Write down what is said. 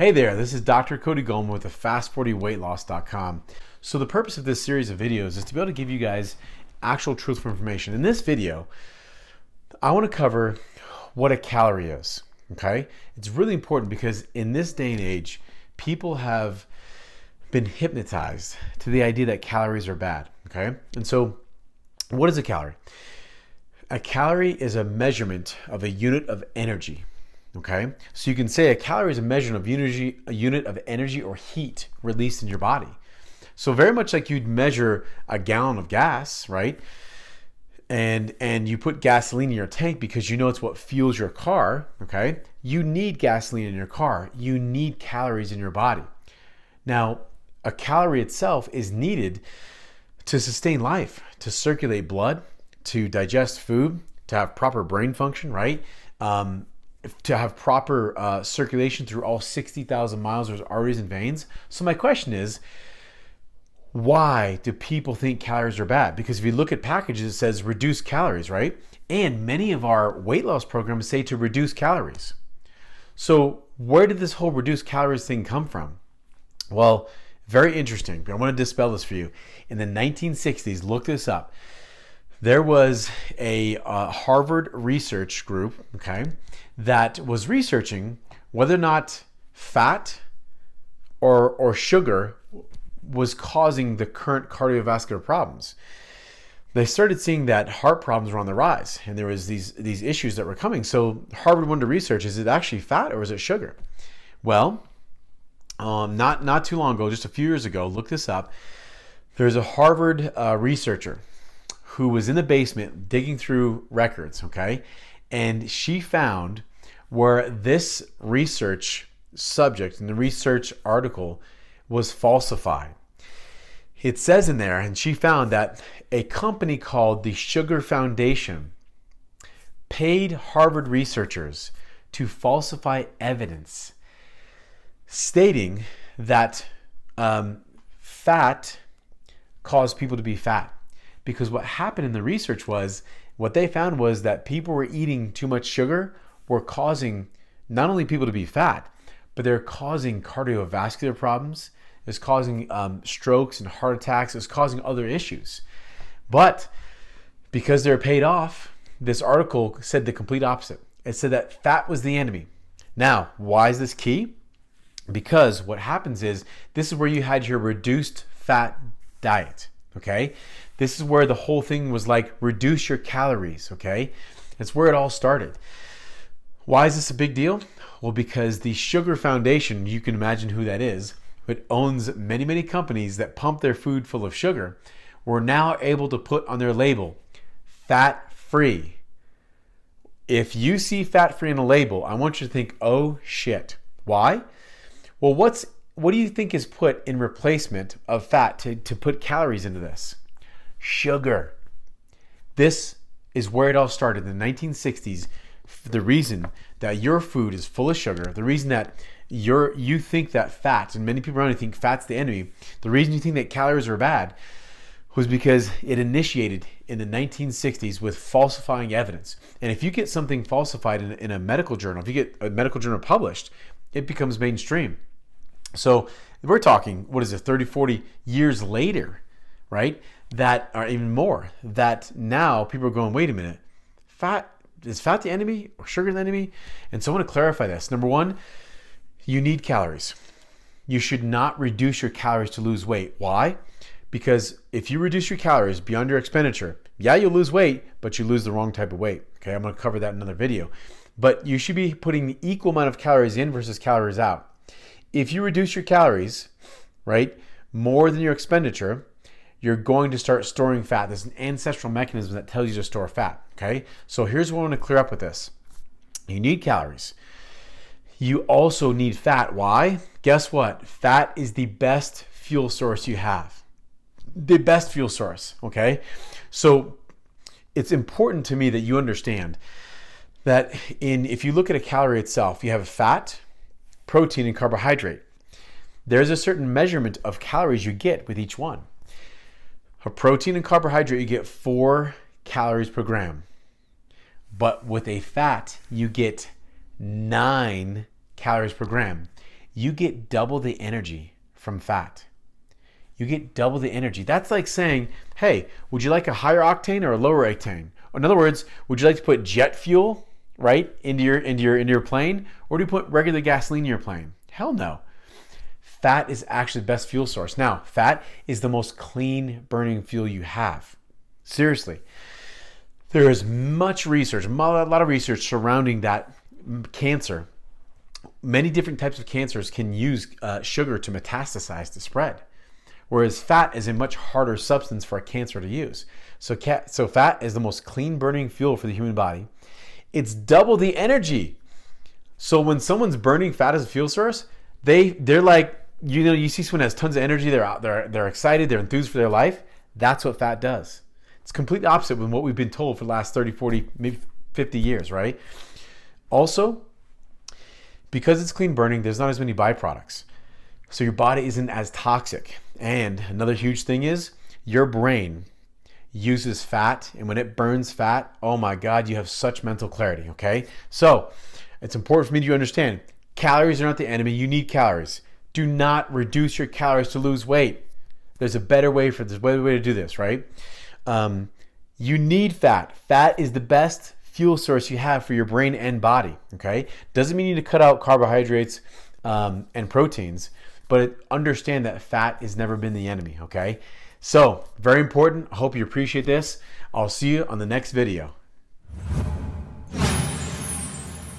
Hey there, this is Dr. Cody Goldman with the Fast40weightloss.com. So the purpose of this series of videos is to be able to give you guys actual truthful information. In this video, I want to cover what a calorie is, okay? It's really important because in this day and age, people have been hypnotized to the idea that calories are bad, okay? And so what is a calorie? A calorie is a measurement of a unit of energy. Okay, so you can say a calorie is a measurement of energy, a unit of energy or heat released in your body. So very much like you'd measure a gallon of gas, right? And you put gasoline in your tank because you know it's what fuels your car, okay? You need gasoline in your car. You need calories in your body. Now, a calorie itself is needed to sustain life, to circulate blood, to digest food, to have proper brain function, right? To have proper circulation through all 60,000 miles of arteries and veins. So my question is, why do people think calories are bad? Because if you look at packages, it says reduce calories, right? And many of our weight loss programs say to reduce calories. So where did this whole reduce calories thing come from? Well, very interesting. I want to dispel this for you. In the 1960s, look this up. There was a Harvard research group, okay, that was researching whether or not fat or sugar was causing the current cardiovascular problems. They started seeing that heart problems were on the rise, and there was these issues that were coming. So Harvard wanted to research: is it actually fat or is it sugar? Well, not too long ago, just a few years ago, look this up. There's a Harvard researcher who was in the basement digging through records, okay? And she found where this research subject and the research article was falsified. It says in there, and she found that a company called the Sugar Foundation paid Harvard researchers to falsify evidence stating that fat caused people to be fat. Because what happened in the research was, what they found was that people were eating too much sugar were causing not only people to be fat, but they're causing cardiovascular problems. It's causing strokes and heart attacks. It's causing other issues. But because they're paid off, this article said the complete opposite. It said that fat was the enemy. Now, why is this key? Because what happens is, this is where you had your reduced fat diet, okay? This is where the whole thing was like, reduce your calories, okay? That's where it all started. Why is this a big deal? Well, because the Sugar Foundation, you can imagine who that is, it owns many, many companies that pump their food full of sugar, were now able to put on their label, fat-free. If you see fat-free on a label, I want you to think, oh shit. Why? Well, what do you think is put in replacement of fat to put calories into this? Sugar. This is where it all started in the 1960s. The reason that your food is full of sugar, the reason that you think that fat, and many people around you think fat's the enemy, the reason you think that calories are bad was because it initiated in the 1960s with falsifying evidence. And if you get something falsified in a medical journal, if you get a medical journal published, it becomes mainstream. So we're talking, 30, 40 years later, right? That are even more, that now people are going, wait a minute, is fat the enemy or sugar the enemy? And so I want to clarify this. Number one, you need calories. You should not reduce your calories to lose weight. Why? Because if you reduce your calories beyond your expenditure, yeah, you'll lose weight, but you lose the wrong type of weight. Okay, I'm going to cover that in another video. But you should be putting the equal amount of calories in versus calories out. If you reduce your calories, right, more than your expenditure, you're going to start storing fat. There's an ancestral mechanism that tells you to store fat, okay? So here's what I want to clear up with this. You need calories. You also need fat. Why? Guess what? Fat is the best fuel source you have. The best fuel source, okay? So it's important to me that you understand that if you look at a calorie itself, you have fat, protein, and carbohydrate. There's a certain measurement of calories you get with each one. A protein and carbohydrate, you get 4 calories per gram. But with a fat, you get 9 calories per gram. you get double the energy from fat. You get double the energy. That's like saying, hey, would you like a higher octane or a lower octane? In other words, would you like to put jet fuel, right, into your plane, or do you put regular gasoline in your plane? Hell no. Fat is actually the best fuel source. Now, fat is the most clean burning fuel you have. Seriously. There is much research, a lot of research surrounding that cancer. Many different types of cancers can use sugar to metastasize, to spread. Whereas fat is a much harder substance for a cancer to use. So fat is the most clean burning fuel for the human body. It's double the energy. So when someone's burning fat as a fuel source, they're like, you see someone has tons of energy, they're excited, they're enthused for their life. That's what fat does. It's completely opposite with what we've been told for the last 30, 40, maybe 50 years, right? Also, because it's clean burning, there's not as many byproducts. So your body isn't as toxic. And another huge thing is your brain uses fat, and when it burns fat, oh my God, you have such mental clarity, okay? So it's important for me to understand, calories are not the enemy. You need calories. Do not reduce your calories to lose weight. There's a better way to do this, right? You need fat. Fat is the best fuel source you have for your brain and body, okay? Doesn't mean you need to cut out carbohydrates and proteins, but understand that fat has never been the enemy, okay? So, very important. I hope you appreciate this. I'll see you on the next video.